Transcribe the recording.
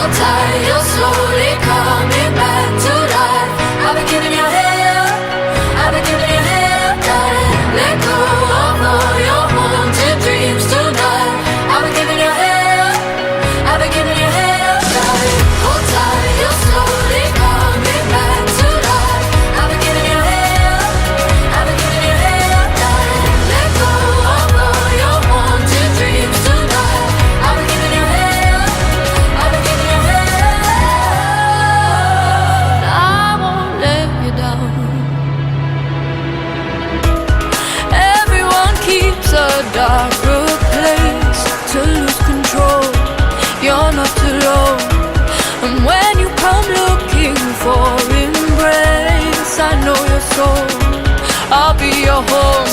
Hold tight, you're slowly coming back to life. I've been giving you hell, I've been giving you hell, darling. Let go of all your haunted dreams tonight. I've been giving you hell, I've been giving you hell, darling. Hold tight, you're slowly coming back to life. I've been giving you hell, I've been giving you hell, darling. Let go of all your haunted dreams tonight. I've been giving you hell, I've been giving you hell. I won't let you down. Everyone keeps a darker place to lose control. You're not alone. And when you come looking for embrace, I know your soul. I'll be your home.